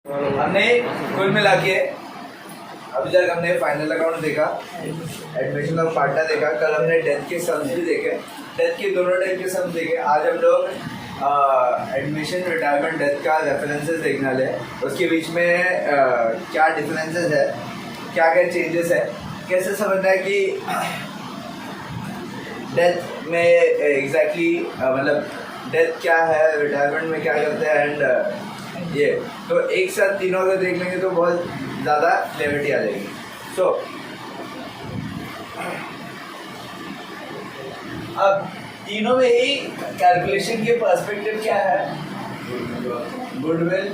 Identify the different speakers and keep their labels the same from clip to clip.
Speaker 1: हमने कुल मिला के अभी तक हमने फाइनल अकाउंट देखा, एडमिशन ऑफ पार्टनर देखा, कल हमने डेथ के सम्स भी देखे, डेथ के दोनों टाइप के सम्स देखे। आज हम लोग एडमिशन रिटायरमेंट डेथ का रेफरेंसेस देखने वाले हैं। उसके बीच में क्या डिफरेंसेस है, क्या क्या चेंजेस है, कैसे समझना है कि डेथ में एग्जैक्टली मतलब डेथ क्या है, रिटायरमेंट में क्या करते हैं एंड ये तो एक साथ तीनों अगर देख लेंगे तो बहुत ज़्यादा क्लैरिटी आ जाएगी। सो अब तीनों में ही कैलकुलेशन के पर्सपेक्टिव क्या है, गुडविल,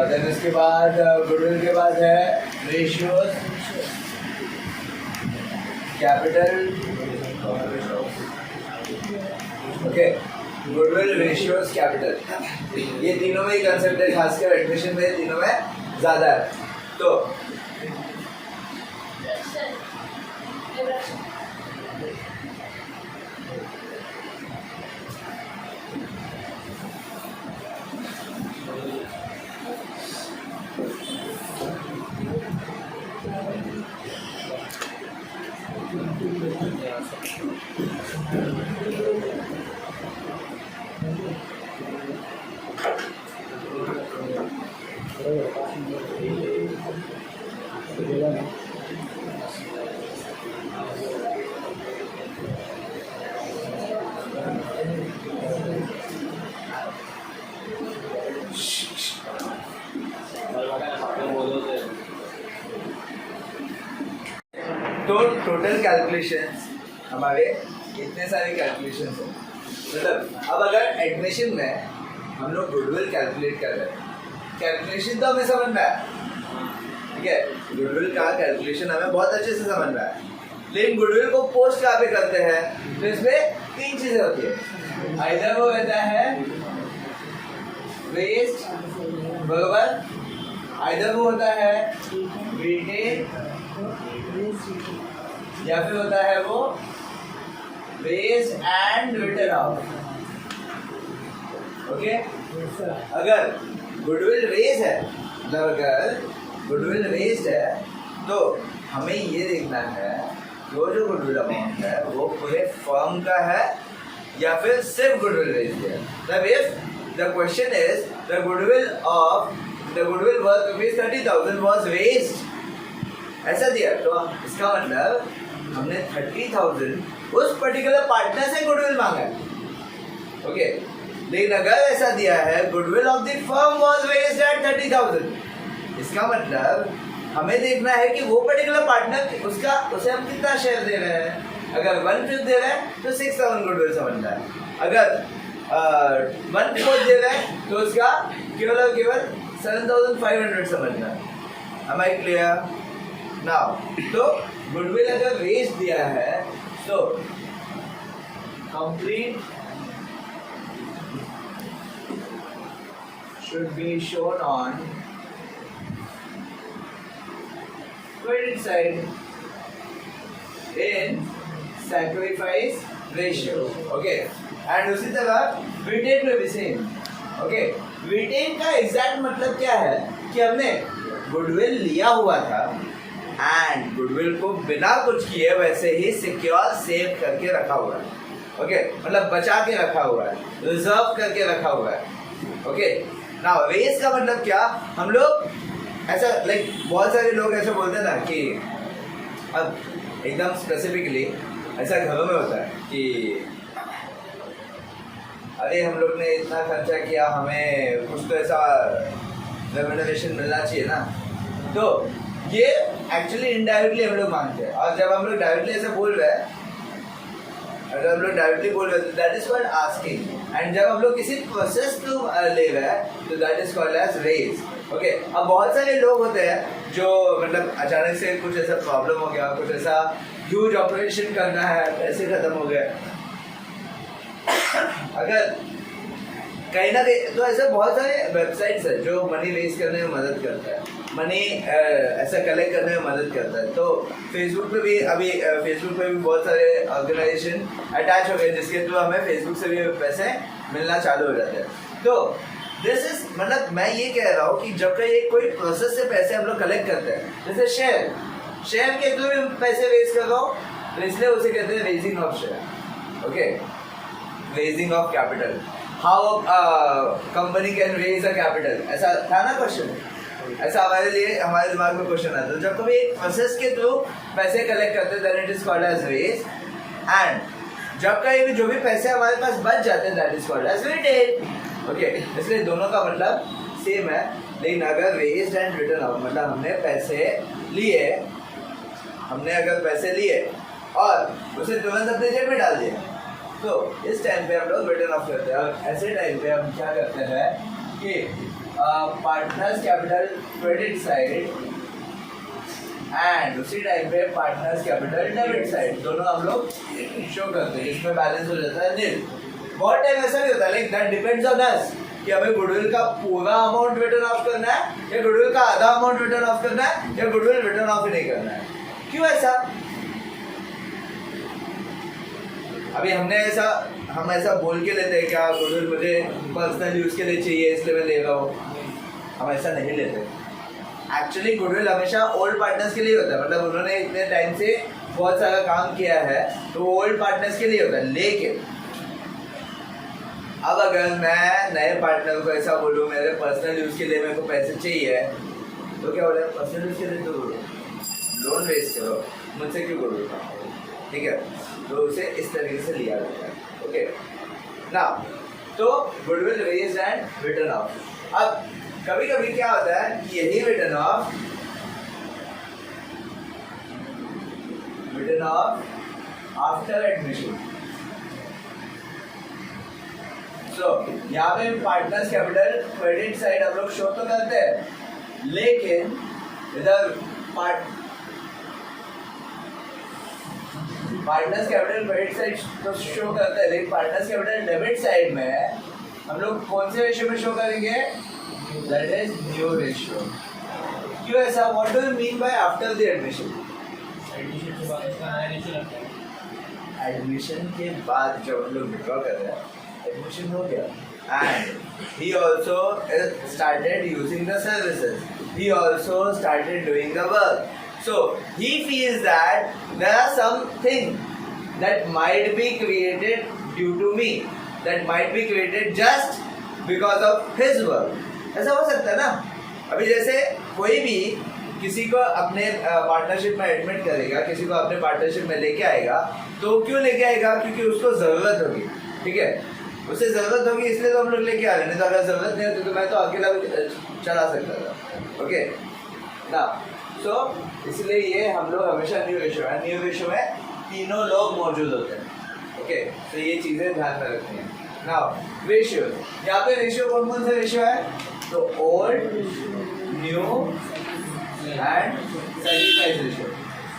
Speaker 1: देन उसके बाद गुडविल के बाद है ratios, capital, okay, goodwill, ratios, capital, ये तीनों में ही कंसेप्ट है, खासकर एडमिशन में तीनों में ज़्यादा है। तो तो टोटल कैलकुलेशंस हमारे इतने सारे कैलकुलेशंस हैं। मतलब अब अगर एडमिशन में हम लोग गुडविल कैलकुलेट कर रहे हैं, कैलकुलेशन तो हमें समझ में आया, ठीक है, गुडविल का कैलकुलेशन हमें बहुत अच्छे से समझ में आया, लेकिन गुडविल को पोस्ट कहाँ पे करते हैं, तो इसमें तीन चीजें होती है। आइदर वो रहता है वेस्ट, बरोबर, आइदर वो होता है वेटेड, या फिर होता है वो raise and written off. Okay, अगर गुडविल रेज है, मतलब अगर गुडविल रेज है तो हमें ये देखना है वो जो गुडविल अमाउंट है वो पूरे फर्म का है या फिर सिर्फ गुडविल रेज है। मतलब if the question is the goodwill worth rupees 30,000 was raised, ऐसा दिया तो इसका मतलब हमने 30,000 उस पर्टिकुलर पार्टनर से गुडविल मांगा है। ओके, लेकिन अगर ऐसा दिया है goodwill of the firm was raised at 30,000, इसका मतलब हमें देखना है कि वो पर्टिकुलर पार्टनर उसे हम कितना शेयर दे रहे हैं। अगर 1/5 दे रहे हैं तो 6,000 गुडविल समझना है, अगर 1/4 दे रहे हैं तो उसका केवल और केवल 7,500 समझना है। Am I clear? Now, तो गुडविल अगर रेज दिया है तो complete should be shown on credit side in sacrifice ratio. Okay, and उसी तरह retain में भी सेम। ओके, रिटेन का एग्जैक्ट मतलब क्या है कि हमने गुडविल लिया हुआ था एंड गुडविल को बिना कुछ किए वैसे ही सिक्योर सेव करके रखा हुआ है। ओके, मतलब बचा के रखा हुआ है, रिजर्व करके रखा हुआ है। ओके, नाउ रेज का मतलब क्या, हम लोग ऐसा बहुत सारे लोग ऐसा बोलते हैं ना कि अब एकदम स्पेसिफिकली ऐसा घरों में होता है कि अरे हम लोग ने इतना खर्चा किया, हमें कुछ तो ऐसा रेम्यूनरेशन मिलना चाहिए ना। तो ये एक्चुअली इनडायरेक्टली हम लोग मांगते हैं, और जब हम लोग डायरेक्टली ऐसे बोल रहे हैं, अगर हम लोग डायरेक्टली बोल रहे हैं that is called asking, and जब हम लोग किसी प्रोसेस को ले रहे हैं तो that is called as raise. Okay, अब बहुत सारे लोग होते हैं जो मतलब अचानक से कुछ ऐसा प्रॉब्लम हो गया, कुछ ऐसा ह्यूज ऑपरेशन करना है, पैसे खत्म हो गए, अगर कहीं ना कहीं तो ऐसे बहुत सारे वेबसाइट्स है जो मनी रेज करने में मदद करता है, मनी ऐसा कलेक्ट करने में मदद करता है। तो फेसबुक पे भी अभी फेसबुक पे भी बहुत सारे ऑर्गेनाइजेशन अटैच हो गए जिसके थ्रू हमें फेसबुक से भी पैसे मिलना चालू हो जाते हैं। तो दिस इज मतलब मैं ये कह रहा हूँ कि जब कहीं कोई प्रोसेस से पैसे हम लोग कलेक्ट करते हैं, जैसे शेयर के थ्रू भी पैसे रेज कर रहा हूँ, तो इसलिए उसे कहते हैं raising of share. Okay, raising of capital, how company can raise a capital, ऐसा था ना क्वेश्चन, ऐसा हमारे लिए हमारे दिमाग में क्वेश्चन आता है। जब कभी एक प्रोसेस के थ्रू पैसे कलेक्ट करते हैं then it is called as raise, and जब कहीं भी जो भी पैसे हमारे पास बच जाते हैं that is called as retain. Okay, इसलिए दोनों का मतलब सेम है, लेकिन अगर रेज्ड एंड रिटर्न ऑफ मतलब हमने अगर पैसे लिए और उसे तुरंत अपने जेब में डाल दिया, तो इस टाइम पे हम लोग रिटर्न ऑफ करते हैं। और ऐसे टाइम पे हम क्या करते हैं कि partners capital credit side and उसी टाइम पे पार्टनर्स कैपिटल डेबिट साइड दोनों हम लोग शो करते हैं, जिसमें बैलेंस हो जाता है नील। बहुत टाइम ऐसा भी होता है, like that depends on us कि हमें गुडविल का पूरा अमाउंट रिटर्न ऑफ करना है या गुडविल का आधा अमाउंट रिटर्न ऑफ करना है या गुडविल रिटर्न ऑफ ही नहीं करना है। क्यों ऐसा? अभी हम ऐसा बोल के लेते हैं क्या गुडविल मुझे पर्सनल यूज के लिए चाहिए इसलिए मैं ले रहा हूँ, हम ऐसा नहीं लेते। एक्चुअली गुडविल हमेशा ओल्ड पार्टनर्स के लिए होता है, मतलब उन्होंने इतने टाइम से बहुत सारा काम किया है तो ओल्ड पार्टनर्स के लिए होता है। लेकिन अब अगर मैं नए पार्टनर को ऐसा बोलूँ मेरे पर्सनल यूज के लिए मेरे को पैसे चाहिए, तो क्या बोले पर्सनल यूज के लिए तो लोन रेज करो, मुझसे क्यों बोलो, ठीक है, तो उसे इस तरीके से लिया जाता है। ओके ना, तो goodwill raise and written off. अब कभी कभी क्या होता है कि यही written off after admission, so यहाँ पे पार्टनर्स कैपिटल क्रेडिट साइड हम लोग शो तो करते हैं, लेकिन इधर पार्टनर्स कैपिटल क्रेडिट साइड तो शो करते हैं, लेकिन पार्टनर्स कैपिटल डेबिट साइड में हम लोग कौन से रेशियो में शो करेंगे? That is new ratio. क्यों ऐसा? What do you mean bye after the admission? Admission के बाद जब हम लोग विड्रॉ कर रहे हैं, एडमिशन हो गया and he also started using the services, he also started doing the work, so he feels that there are something that might be created due to me, that might be created just because of his work. ऐसा हो सकता है ना? अभी जैसे कोई भी किसी को अपने पार्टनरशिप में एडमिट करेगा, किसी को अपने पार्टनरशिप में लेके आएगा, तो क्यों लेके आएगा? क्योंकि उसको जरूरत होगी, ठीक है, उसे जरूरत होगी इसलिए तो हम लोग लेके आ रहे हैं, नहीं तो अगर जरूरत नहीं होती तो मैं तो अकेला भी चला सकता था। ओके ना, सो इसलिए ये हम लोग हमेशा न्यू रेशियो है, न्यू रेशियो में तीनों लोग मौजूद होते हैं। ओके, तो ये चीज़ें ध्यान में रखनी है। नाउ रेशियो, यहाँ पे रेशियो कौन कौन से रेशियो है? तो old, new and sacrifice ratio.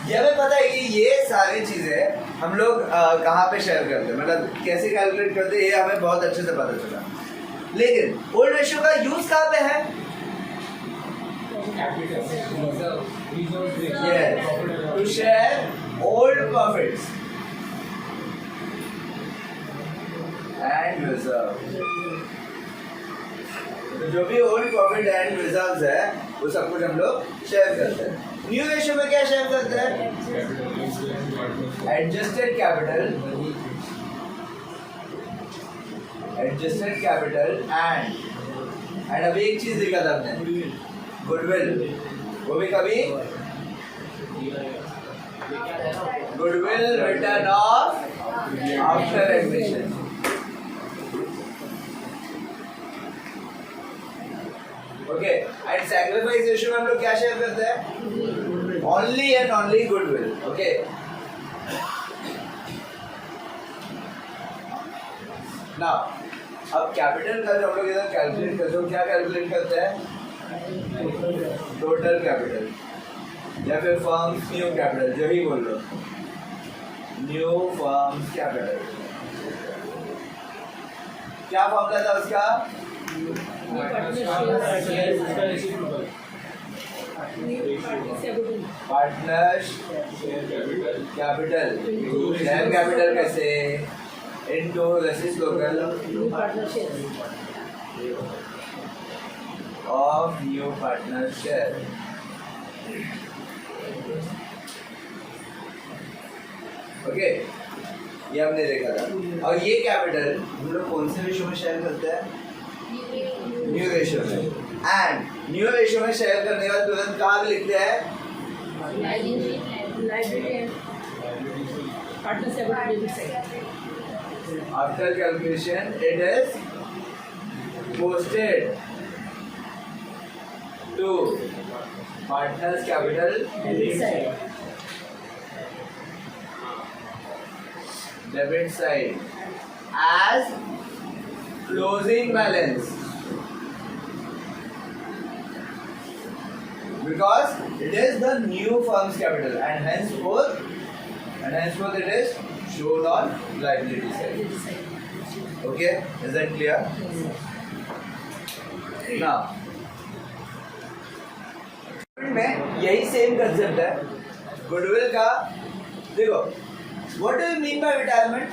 Speaker 1: ये हमें पता है कि ये सारी चीज़ें हम लोग कहाँ पे शेयर करते हैं, मतलब कैसे कैलकुलेट करते हैं, ये हमें बहुत अच्छे से पता चला। लेकिन ओल्ड रेशियो का यूज कहाँ पे है? To share old profits and reserve. तो जो भी ओल्ड प्रॉफिट एंड रिजर्व्स है वो सब कुछ हम लोग शेयर करते हैं। न्यू रेशियो में क्या शेयर करते हैं? एडजस्टेड कैपिटल एंड अभी एक चीज लिखा था हमने, गुडविल, वो भी कभी goodwill return off after admission. Okay, and sacrifice ratio में हम लोग क्या शेयर करते हैं? Only and only goodwill. Okay, now अब कैपिटल का जो हम लोग इधर कैलकुलेट करते हैं, क्या कैलकुलेट करते हैं? टोटल कैपिटल या फिर फर्म्स न्यू कैपिटल, जो ही बोल लो, न्यू फर्म्स कैपिटल। क्या फॉर्मूला था उसका? पार्टनर्स कैपिटल, शेयर कैपिटल कैसे? Into reciprocal of new partner share. Okay, ये हमने देखा था। और ये कैपिटल हम लोग कौन से रेशो में शेयर करते हैं? न्यू रेशो में। एंड न्यू रेशो में शेयर करने के बाद तुरंत कहाँ पे लिखते हैं? After calculation, it is posted to partner's capital debit side as closing balance, because it is the new firm's capital and henceforth it is shown on liability side. Okay, is that clear? Now में यही same concept है goodwill का। देखो, what do you mean bye retirement?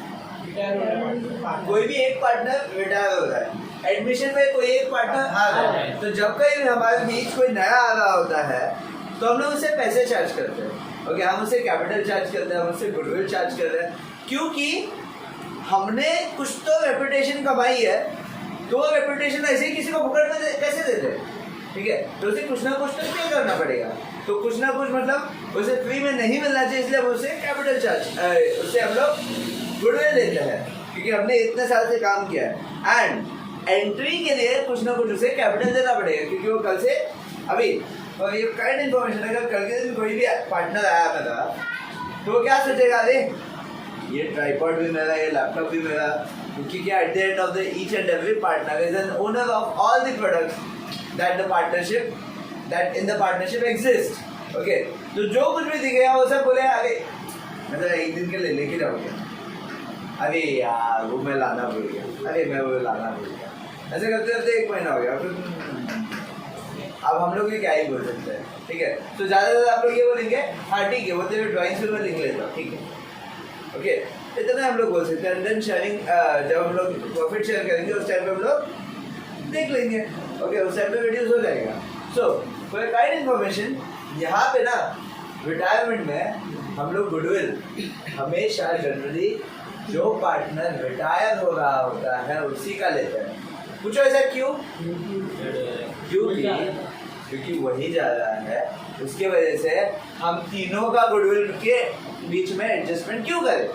Speaker 1: कोई भी एक partner retire हो रहा है, एडमिशन में कोई एक पार्टनर आ रहा है, तो जब कहीं हमारे बीच कोई नया आ रहा होता है तो हम लोग उसे पैसे चार्ज करते हैं। ओके, हम उसे कैपिटल चार्ज करते हैं, हम उसे गुडविल चार्ज करते हैं, क्योंकि हमने कुछ तो रेपुटेशन कमाई है, तो वो रेपुटेशन ऐसे ही किसी को फुकट में कैसे देते? ठीक है, तो उसे कुछ ना कुछ तो पे करना पड़ेगा। तो कुछ ना कुछ मतलब उसे फ्री में नहीं मिलना चाहिए, इसलिए हम उसे कैपिटल चार्ज, उससे हम लोग गुडविल देते हैं, क्योंकि हमने इतने साल से काम किया है। एंड एंट्री के लिए कुछ ना कुछ उसे कैपिटल देना पड़ेगा, क्योंकि वो कल से अभी और ये काइंड इन्फॉर्मेशन है, कल के दिन कोई भी पार्टनर आया मेरा तो वो क्या सोचेगा, अरे ये ट्राइपॉड भी मेरा, ये लैपटॉप भी मेरा, क्योंकि क्या at the end of the each and every partner is an owner of all the products that in the partnership exist. Okay, तो जो कुछ भी दिखेगा वो सब बोले अरे मतलब एक दिन के लिए लेके जाओगे, अरे यार वो मैं लाना भूल गया, अरे मैं वो लाना भूल गया, ऐसे करते करते 1 महीना हो गया। फिर अब हम लोग भी क्या ही बोल सकते हैं? ठीक है, तो ज़्यादा से ज़्यादा आप लोग ये बोलेंगे हाँ ठीक है, वो तेरे ड्राइंग से मैं लिख लेता हूँ, ठीक है। ओके, इतना हम लोग बोल सकते हैं। देन शेयरिंग, जब हम लोग प्रॉफिट शेयर करेंगे उस टाइम पे हम लोग देख लेंगे। ओके, उस टाइम पे रिड्यूस हो जाएगा। सो फॉर काइंड इन्फॉर्मेशन, यहाँ पे ना रिटायरमेंट में हम लोग गुडविल हमेशा जनरली जो पार्टनर रिटायर हो रहा होता है उसी का लेते हैं। पूछो ऐसा क्यों? क्योंकि वही जा रहा है, उसके वजह से हम तीनों का गुडविल के बीच में एडजस्टमेंट क्यों करें?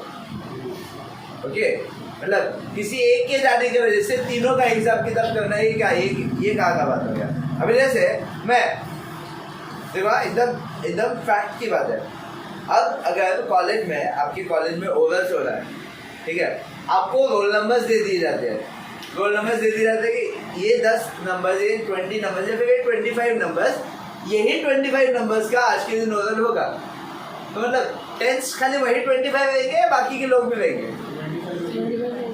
Speaker 1: ओके, मतलब किसी एक के जाने की वजह से तीनों का हिसाब किताब करना है क्या? ये कहाँ का बात हो गया? अभी जैसे मैं देखो एकदम फैक्ट की बात है। अब अगर कॉलेज में आपकी कॉलेज में ओवरस हो रहा है, ठीक है, आपको रोल नंबर्स दे दिए जाते हैं, रोल नंबर्स दे दिए जाते हैं कि ये 10 नंबर, ये 20 नंबर या फिर ये 25 नंबर्स, यही 25 नंबर्स का आज के दिन ओरल होगा। तो मतलब 10 खाली वही 25 रहेंगे, बाकी के लोग भी रहेंगे,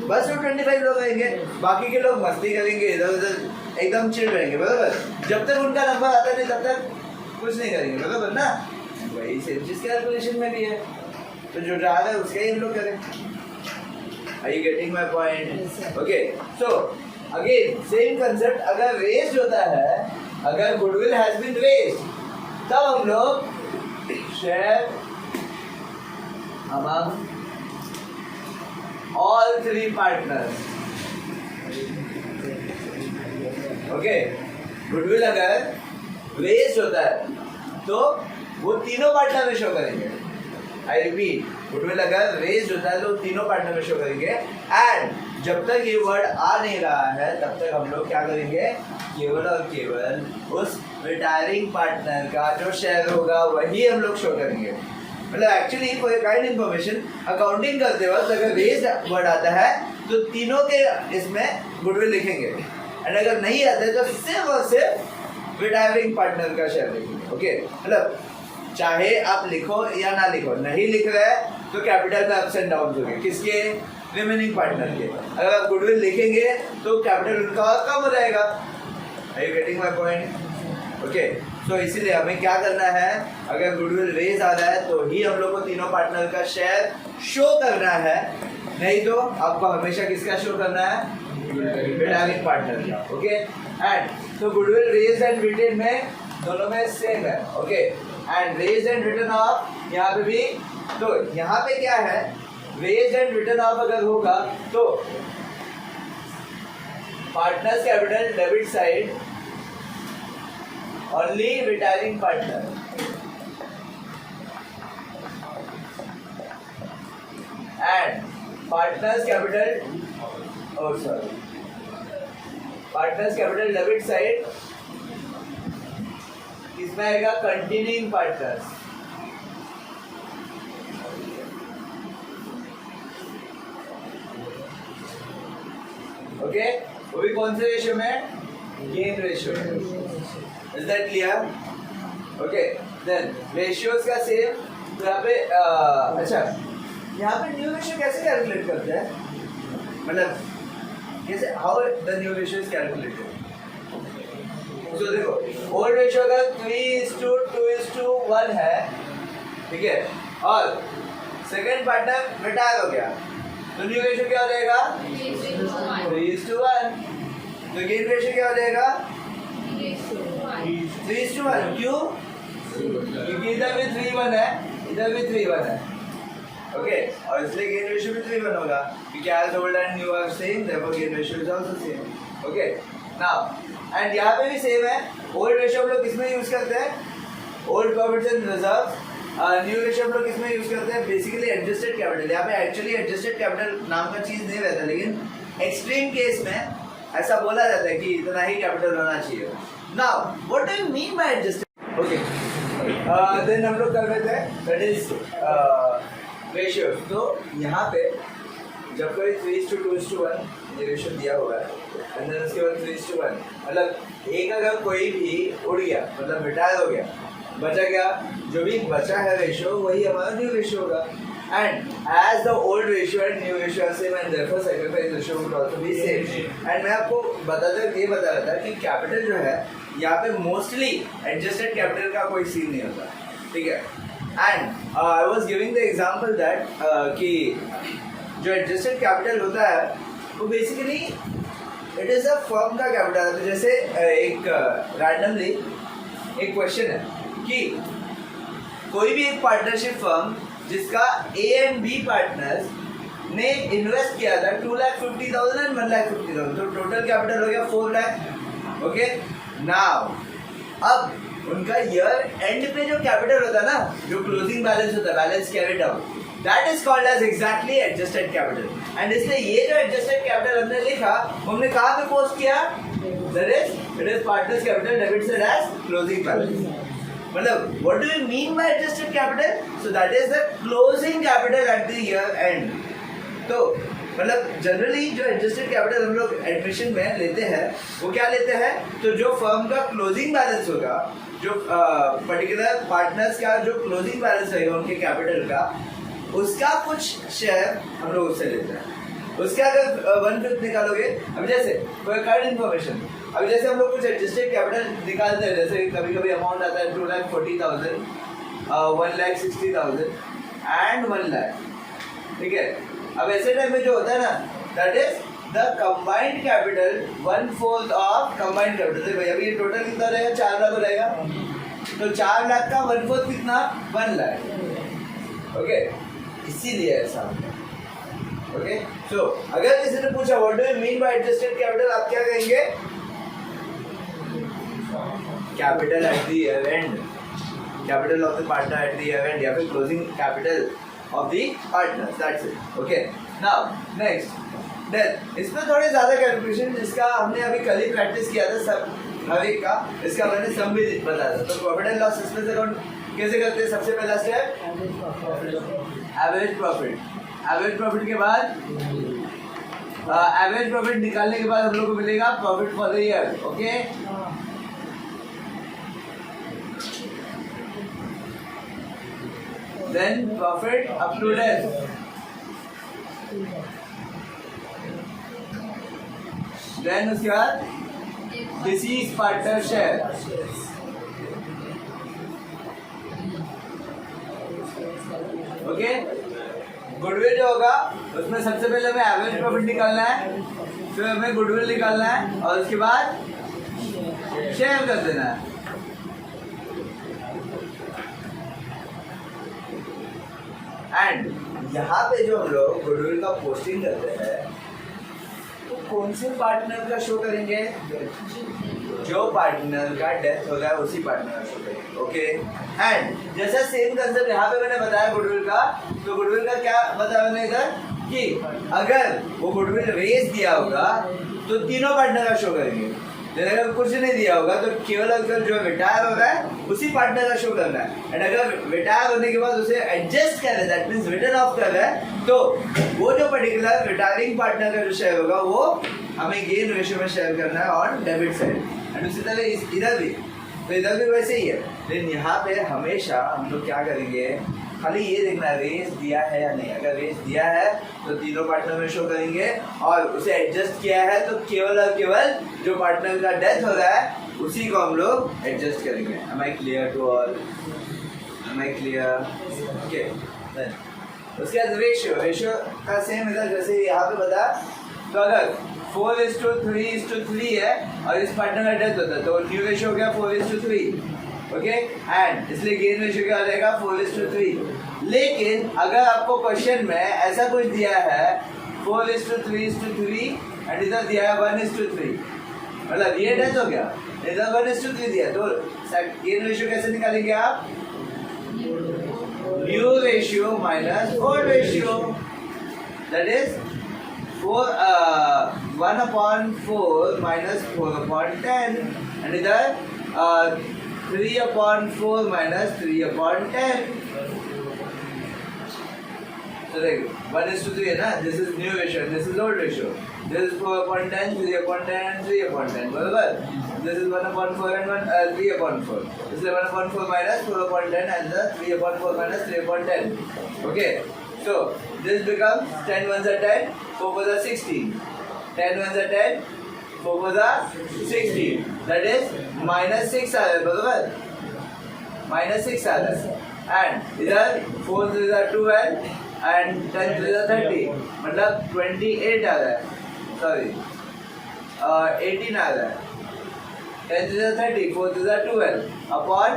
Speaker 1: बस वो 25 लोग रहेंगे, बाकी के लोग मस्ती करेंगे, इधर उधर एकदम चिल रहेंगे, बराबर। जब तक उनका नंबर आता नहीं तब तक कुछ नहीं करेंगे, बराबर ना? वही सेम चीज कैलकुलेशन में भी है, तो जो जा रहा है उसका ही हम लोग करें। Are you getting my point? Okay, so again same concept, अगर रेस्ड होता है, अगर गुडविल हैज बीन रेस्ड, तब हम लोग share among all 3 partners. Okay, goodwill अगर रेस्ड होता है तो वो तीनों पार्टनर में शो करेंगे। आई रिपीट, गुडविल अगर रेस्ड होता है तो तीनों पार्टनर में शो करेंगे। एंड जब तक ये वर्ड आ नहीं रहा है तब तक हम लोग क्या करेंगे? केवल और केवल उस रिटायरिंग पार्टनर का जो शेयर होगा वही हम लोग शो करेंगे। मतलब actually for kind information, accounting करते वक्त अगर रेस्ड वर्ड आता है तो तीनों के इसमें गुडविल लिखेंगे, एंड अगर नहीं आता है तो सिर्फ और सिर्फ रिटायरिंग पार्टनर का शेयर लिखेंगे। ओके, मतलब चाहे आप लिखो या ना लिखो, नहीं लिख रहे हैं तो कैपिटल में अप्स एंड डाउन होंगे, किसके? रिमेनिंग पार्टनर के। अगर आप गुडविल लिखेंगे तो कैपिटल उनका और कम हो जाएगा। Are you getting my point? Okay, so इसीलिए हमें क्या करना है, अगर गुडविल रेज आ रहा है तो ही हम लोग को तीनों पार्टनर का शेयर शो करना है, नहीं तो आपको हमेशा किसका शो करना है? रिटायरिंग पार्टनर का। ओके, एंड तो गुडविल रेज्ड एंड रिटेन में दोनों में सेम है, okay. And raised and written of यहाँ पे भी, तो यहाँ पे क्या है, रेज्ड एंड रिटर्न ऑफ अगर होगा तो partners capital debit side only retiring partner, and partners capital, oh sorry, partners capital debit side इसमें आएगा कंटिन्यूइंग पार्टनर्स, ओके। वो भी कौन से रेशियो में, गेन रेशियो में, is that clear, okay. Then ratios का सेम, तो यहाँ पे अच्छा यहाँ पे न्यू रेशियो कैसे कैलकुलेट करते हैं, मतलब कैसे, how the new ratio is calculated. तो देखो ओल्ड रेशियो अगर 3:2:1 है, ठीक है, और सेकंड पार्टनर रिटायर हो गया, तो न्यू रेशियो क्या हो जाएगा, 3:1। तो गेन रेशियो क्या हो जाएगा, 3:1। क्यों, क्योंकि इधर भी 3:1 है, इधर भी 3:1 है, ओके। और इसलिए गेन रेशियो भी 3:1 होगा, क्योंकि as old and new are same, therefore gain ratio is also same, okay। now and यहाँ पे भी सेम है, ओल्ड रेशियो हम लोग किसमें यूज करते हैं, old profits and reserves, new ratio हम लोग किसमें यूज करते हैं, बेसिकली एडजस्टेड कैपिटल। यहाँ पे एक्चुअली एडजस्टेड कैपिटल नाम का चीज नहीं रहता, लेकिन एक्सट्रीम केस में ऐसा बोला जाता है कि इतना ही कैपिटल होना चाहिए। Now what do you mean by adjusted, okay. Then हम लोग कर रहे थे दैट इज रेशियो। तो यहाँ पे जब कोई 3:2:1 ये रेशियो दिया हुआ है, एंड देन उसके बाद 3:1, मतलब एक अगर कोई भी उड़ गया, मतलब रिटायर हो गया, बचा गया, जो भी बचा है रेशियो वही हमारा न्यू रेशियो होगा। And as the old ratio and new ratio are same, and therefore sacrifice ratio would also be same. And मैं आपको बता रहा था कि कैपिटल जो है यहाँ पे मोस्टली एडजस्टेड कैपिटल का कोई सीन नहीं होता, ठीक है। And I was giving the example that कि जो एडजस्टेड कैपिटल होता है वो basically it is a firm का कैपिटल। तो जैसे एक रैंडमली एक क्वेश्चन है कि कोई भी एक पार्टनरशिप फर्म जिसका ए एंड बी पार्टनर्स ने इन्वेस्ट किया था 2,50,000 एंड 1,50,000, तो टोटल कैपिटल हो गया 4 लाख, ओके। नाउ अब उनका ईयर एंड पे जो कैपिटल होता है ना, जो क्लोजिंग बैलेंस होता है, balance carried out, that is called as exactly adjusted capital. And इसलिए ये जो एडजस्टेड कैपिटल हमने लिखा, हमने कहाँ पे पोस्ट किया, that is it is partners capital debit side as closing balance. मतलब what do you mean by adjusted capital, so that is the closing capital at the year end. तो मतलब generally जो एडजस्टेड कैपिटल हम लोग admission में लेते हैं वो क्या लेते हैं, तो जो फर्म का क्लोजिंग बैलेंस होगा, जो पर्टिकुलर पार्टनर्स का जो क्लोजिंग बैलेंस रहेगा उनके कैपिटल का, उसका कुछ शेयर हम लोग उससे लेते हैं। उसके अगर 1/5 निकालोगे, अब जैसे कोई करंट इन्फॉर्मेशन, अब जैसे हम लोग कुछ एडजस्टेड कैपिटल निकालते हैं, जैसे कभी कभी अमाउंट आता है 2,40,000, 1,60,000 एंड 1 लाख, ठीक है। अब ऐसे टाइम में जो होता है ना, that is the combined capital 1/4 of combined capital. देखो अभी ये टोटल कितना रहेगा, 4 लाख हो जाएगा, तो 4 लाख का 1/4 कितना, 1 लाख, ओके। इसीलिए ऐसा, ओके। सो अगर किसी ने पूछा what do you mean by adjusted capital, आप क्या कहेंगे, capital at the year and, capital of the partner eight the year and, या फिर closing capital of the partners, that's it, okay। now next, then इसमें थोड़े ज़्यादा calculation जिसका हमने अभी कल ही प्रैक्टिस किया था, सब हर एक का, इसका मैंने सम भी बताया था। तो प्रॉफिट एंड लॉस इसमें से अकाउंट कैसे करते हैं, सबसे पहला step average profit. Average profit के बाद एवरेज प्रॉफिट निकालने के बाद हम लोग को मिलेगा profit for the year, okay. Then profit up to death. Then उसके बाद deceased partner share. Okay? Goodwill जो होगा उसमें सबसे पहले हमें एवरेज प्रॉफिट निकालना है, फिर हमें गुडविल निकालना है, और उसके बाद शेयर कर देना है। एंड यहाँ पे जो हम लोग गुडविल का पोस्टिंग करते हैं तो कौन से पार्टनर का शो करेंगे? जो पार्टनर का डेथ हो गया उसी पार्टनर का शो करेंगे। ओके, एंड जैसा सेम कंसेप्ट यहाँ पे मैंने बताया गुडविल का, तो गुडविल का क्या बताया मैंने इधर कि अगर वो गुडविल रेस दिया होगा तो तीनों पार्टनर का शो करेंगे, लेकिन अगर कुछ नहीं दिया होगा तो केवल अगर जो रिटायर हो रहा है उसी पार्टनर का शो करना है। एंड अगर रिटायर होने के बाद उसे एडजस्ट कर रहा है, दैट मींस रिटर्न ऑफ कर रहा है, तो वो जो पर्टिकुलर रिटायरिंग पार्टनर का जो शेयर होगा वो हमें गेन रेशियो में शेयर करना है ऑन डेबिट साइड। एंड उसी तरह इधर भी, तो इधर भी वैसे ही है, लेकिन यहाँ पे हमेशा हम लोग क्या करेंगे, खाली ये देखना है रेस दिया है या नहीं। अगर रेस दिया है तो तीनों पार्टनर में शो करेंगे, और उसे एडजस्ट किया है तो केवल और केवल जो पार्टनर का डेथ हो रहा है उसी को हम लोग एडजस्ट करेंगे। Am I clear to all? Am I clear? Okay. उसके बाद रेशियो का सेम इधर जैसे यहाँ पे बता, तो अगर 4:3:3 है और इस पार्टनर का डेथ होता है तो न्यू रेशियो हो गया 4:3। ओके, एंड इसलिए गेन रेशियो क्या हो जाएगा 4:3। लेकिन अगर आपको क्वेश्चन में ऐसा कुछ दिया है 4:3:3 एंड इधर दिया है 1:3, मतलब ये डेथ हो गया, इधर 1:3 दिया, तो गेन रेशियो कैसे निकालेंगे आप? New ratio minus old ratio, that is 1/4 minus 4/10, and इधर 3/4 माइनस 3/10। So like 1:3 है ना, this is new ratio, this is old ratio. This is 4/10, 3/10 and 3/10, बराबर? This is 1/4 and 3/4. इसलिए 1/4 minus 4/10 and the 3/4 minus 3/10. Okay, so this becomes 10 ones are 10, 4 fours are 16. 10 ones are 10, 4 fours are 16. That is -6 आ रहा है, बराबर? -6 आ रहा है, and इधर 4 3s are 12 and 10 3s are 30, मतलब 28 आ रहा है, सॉरी 18 आ रहा है। 10 3s are 30, 4 3s are 12 upon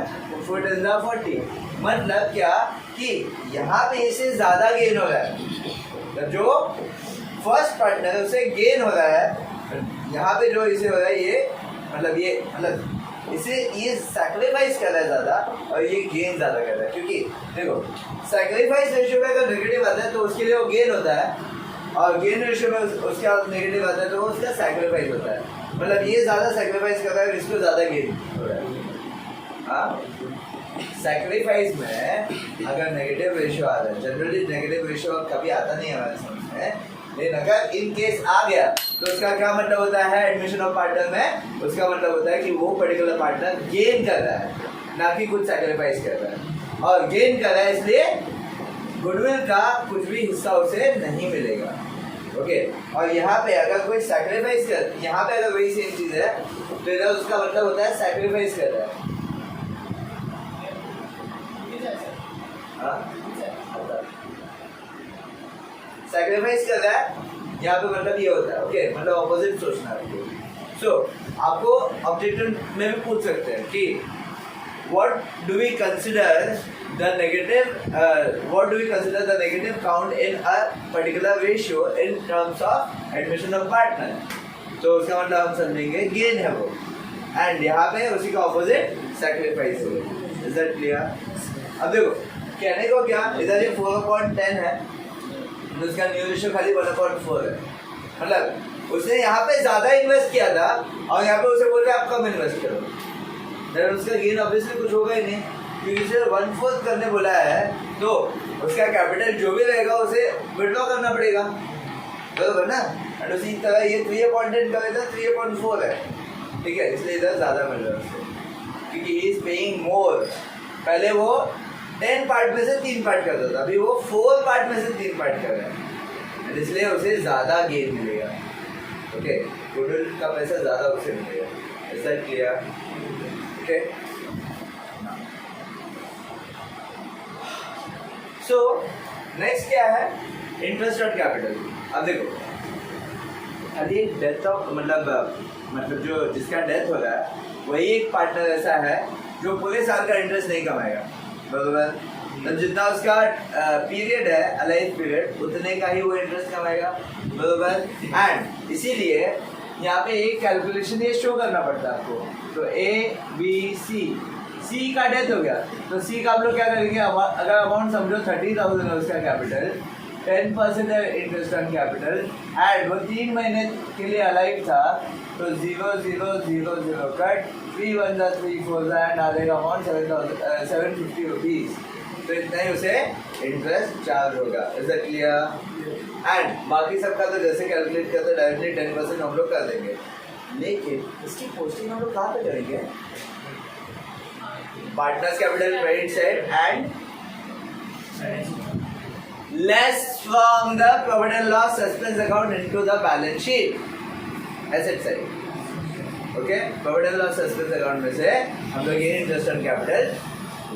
Speaker 1: 4 10s are 40, मतलब क्या कि यहाँ पे इससे ज्यादा गेन हो रहा है, जो फर्स्ट पार्टनर है उसे गेन हो रहा है, यहाँ पे जो इसे हो रहा है ये मतलब इसे ये सैक्रिफाइस कर रहा है ज्यादा और ये गेन ज्यादा कर रहा है, क्योंकि देखो सैक्रिफाइस रेशियो में अगर नेगेटिव आता है तो उसके लिए वो गेन होता है, और गेन रेशियो में उसके बाद नेगेटिव आता है तो वो उसका सैक्रिफाइस होता है, मतलब ये ज्यादा सैक्रिफाइस कर रहा है, इसको ज्यादा गेन हो रहा है। हाँ, सैक्रिफाइस में अगर नेगेटिव रेशियो आ रहा है, जनरली नेगेटिव रेशियो कभी आता नहीं है हमारे समझ में, लेकिन अगर इन केस आ गया तो उसका क्या मतलब होता है एडमिशन ऑफ पार्टनर में? उसका मतलब होता है कि वो पर्टिकुलर पार्टनर गेन कर रहा है, ना कि कुछ सैक्रिफाइस कर रहा है, और गेन कर रहा है इसलिए गुडविल का कुछ भी हिस्सा उसे नहीं मिलेगा। ओके, और यहाँ पे अगर कोई सैक्रिफाइस कर, यहाँ पे अगर वही सेम चीज है तो इधर उसका मतलब होता है सैक्रिफाइस कर रहा है। सैक्रिफाइस कर रहा है, यहाँ पे मतलब ये होता है। ओके, मतलब ऑपोजिट सोचना है। सो आपको ऑब्जेक्टिव में भी पूछ सकते हैं कि what do we consider the negative count in a particular ratio in terms of admission of partner? तो उसका मतलब हम समझेंगे गेन है वो, एंड यहाँ पे उसी का ऑपोजिट सैक्रिफाइस है। Is that clear? अब देखो कहने को क्या, इधर ये 4/10 है, उसका न्यू रेशियो खाली 1/4 है, मतलब उसने यहाँ पे ज्यादा इन्वेस्ट किया था और यहाँ पे उसे बोल रहे आप कम इन्वेस्ट करो, तो उसका गेन ऑब्वियसली कुछ होगा ही नहीं, क्योंकि उसे 1/4 करने बोला है तो उसका कैपिटल जो भी रहेगा उसे विड्रॉ करना पड़ेगा, बराबर ना? एंड उसी तरह ये 3/10 का इधर 3/4 है, ठीक है, इसलिए इधर ज्यादा मिल रहा है उससे, क्योंकि ही इज पेइंग मोर। पहले वो 10 पार्ट में से 3 पार्ट करता था, अभी वो 4 पार्ट में से 3 पार्ट कर रहा है, इसलिए उसे ज्यादा गेन मिलेगा। ओके, गुडविल का पैसा ज्यादा उसे मिलेगा। Is that clear? Okay, so next क्या है, इंटरेस्ट ऑन कैपिटल। अब देखो अभी डेथ ऑफ मतलब जो जिसका डेथ हो रहा है वही एक पार्टनर ऐसा है जो पूरे साल का इंटरेस्ट नहीं कमाएगा, बराबर। तो जितना उसका पीरियड है, अलाइव पीरियड, उतने का ही वो इंटरेस्ट कमाएगा, बराबर। एंड इसीलिए यहाँ पे एक कैलकुलेशन ये शो करना पड़ता है आपको। तो ए बी सी का डेथ हो गया, तो सी का आप लोग क्या करेंगे, अगर अमाउंट समझो 30,000 है उसका कैपिटल, 10% है इंटरेस्ट ऑन कैपिटल, एंड वो 3 महीने के लिए अलाइव था, तो 0 0 0 0 कट, 3 1 3 4 एंड आ जाएगा अमाउंट 750 रुपीज। तो इतना ही उसे इंटरेस्ट चार्ज होगा। Is that clear? एंड बाकी सबका तो जैसे कैलकुलेट करते डायरेक्टली 10% हम लोग कर देंगे, लेकिन इसकी पोस्टिंग हम लोग कहाँ पे करेंगे? Partners capital credit side and less from the profit and loss suspense account into the balance sheet, asset side. Okay, profit and loss suspense account में से हम लोग ये इंटरेस्ट ऑन कैपिटल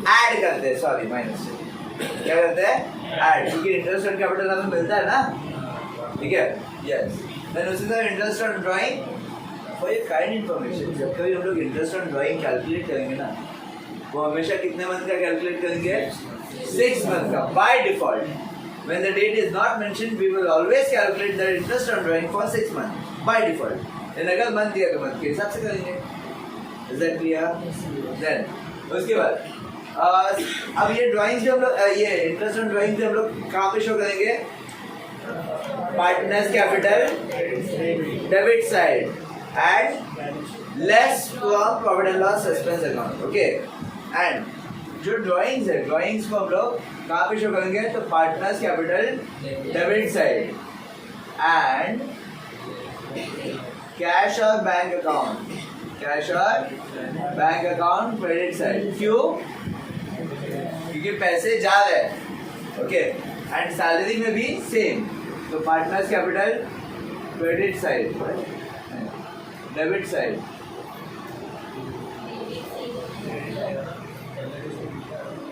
Speaker 1: ऐड करते हैं, सॉरी माइनस से क्या करते हैं, ऐड, क्योंकि इंटरेस्ट ऑन कैपिटल हमें मिलता है ना, ठीक है, यस। देन उसी तरह interest on drawing, for your kind information, जब कभी हम लोग इंटरेस्ट ऑन ड्राइंग कैलकुलेट करेंगे ना, वो हमेशा कितने मंथ का कैलकुलेट करेंगे? 6 मंथ का by default. When the date is not mentioned, we will always calculate the interest on drawing for 6 months by default. And अगर मंथ दिया तो मंथ के हिसाब से करेंगे। Is that clear? Then उसके बाद अब ये ड्राइंग्स जो हम लोग ये इंटरेस्ट ऑन ड्राइंग जो हम लोग कहाँ पे शो करेंगे? Partners capital debit side and less from profit and loss suspense account. Okay, and जो ड्राइंग्स है, ड्राइंग्स को हम लोग कहाँ पे शो करेंगे? तो partners capital debit side and cash और बैंक अकाउंट, कैश और बैंक अकाउंट क्रेडिट साइड। क्यों? क्योंकि पैसे जा रहे हैं, ओके, एंड सैलरी में भी सेम। तो partners capital credit side debit side,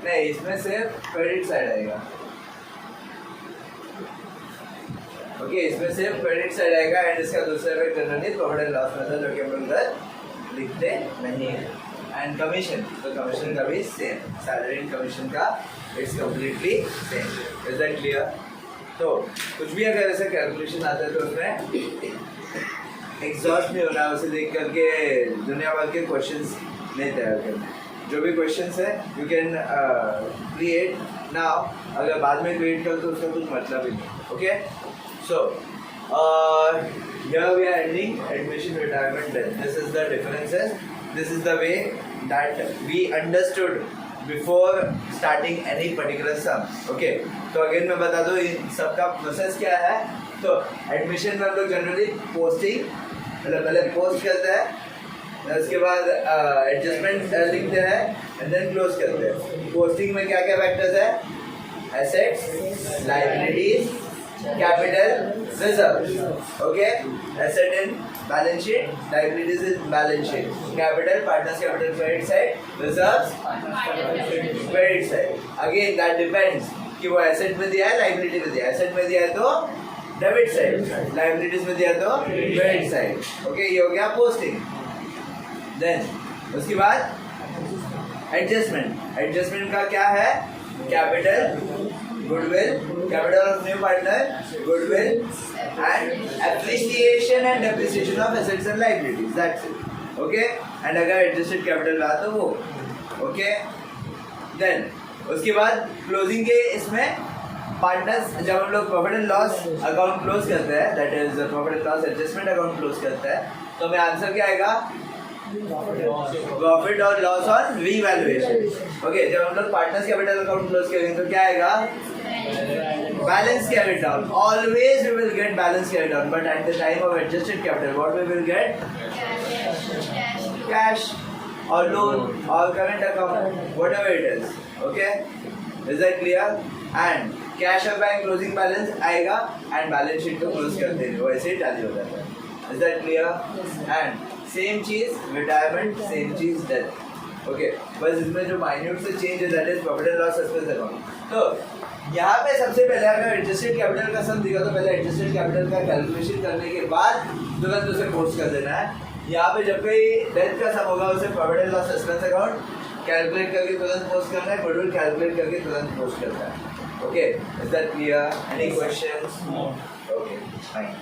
Speaker 1: नहीं इसमें सिर्फ क्रेडिट साइड आएगा, ओके, इसमें सिर्फ क्रेडिट साइड आएगा एंड इसका दूसरा इफेक्ट करना नहीं, प्रॉफिट एंड लॉस मेथड जो कि हम लोग इधर लिखते नहीं है। एंड कमीशन, तो कमीशन का भी सेम, सैलरी एंड कमीशन का it's completely same. Is that clear? तो कुछ भी अगर ऐसा कैलकुलेशन आता है तो उसमें एग्जॉस्ट नहीं होना, उसे देख करके दुनिया भर के क्वेश्चंस नहीं तैयार करने। जो भी क्वेश्चंस है यू कैन क्रिएट नाउ, अगर बाद में क्रिएट करो तो उसका कुछ मतलब ही नहीं। Okay, so here we are ending admission retirement test. This is the differences, this is the way that we understood before starting any particular sum. Okay, तो अगेन मैं बता दूँ इन सबका प्रोसेस क्या है। तो एडमिशन में हम लोग जनरली पोस्टिंग, मतलब पहले पोस्ट करते हैं, उसके बाद एडजस्टमेंट लिखते हैं एंड देन क्लोज करते हैं। पोस्टिंग में क्या क्या फैक्टर्स है? Assets, liabilities, capital, reserve. Okay, asset in balance sheet, liabilities in balance sheet, capital partners capital credit side, reserves credit side. Again that depends कि वो एसेट में दिया है, लायबिलिटी में दिया है। एसेट में दिया है तो डेबिट साइड, लायबिलिटीज में दिया तो क्रेडिट साइड। ओके, ये हो गया पोस्टिंग। देन उसके बाद एडजस्टमेंट, एडजस्टमेंट का क्या है? Capital, goodwill, capital of new partner, goodwill and appreciation and depreciation of assets and liabilities, that's it. Okay, and अगर एडजस्टेड कैपिटल रहा तो वो। ओके, देन उसके बाद क्लोजिंग के इसमें पार्टनर्स, जब हम लोग profit and loss account close करते हैं, that is profit and loss adjustment account close करते हैं, तो हमें आंसर क्या आएगा? प्रॉफिट और लॉस ऑन रीवैल्यूएशन। ओके, जब हम लोग पार्टनर्स कैपिटल अकाउंट क्लोज करेंगे तो क्या आएगा? Balance carried down. Always we will get balance carried down, but at the time of adjusted capital what we will get? Cash और loan और current account, whatever it is. Okay, is that clear? And cash और bank closing balance आएगा and balance sheet को close करते हैं, वैसे ही tally हो जाता है। Is that clear? And same चीज रिटायरमेंट, सेम चीज डेथ। ओके, बस इसमें जो माइन्यूट से चेंज है that is profit and loss suspense account. तो यहाँ पे सबसे पहले अगर एडजस्टेड कैपिटल का सम दिखा तो पहले एडजस्टेड कैपिटल का कैलकुलेशन करने के बाद तुरंत उसे पोस्ट कर देना है। यहाँ पे जब कोई डेथ का सम होगा उसे profit and loss expense account calculate करके तुरंत पोस्ट करना है, गुडविल कैलकुलेट करके तुरंत पोस्ट करना है. Okay, is that clear? Any questions? Okay, fine.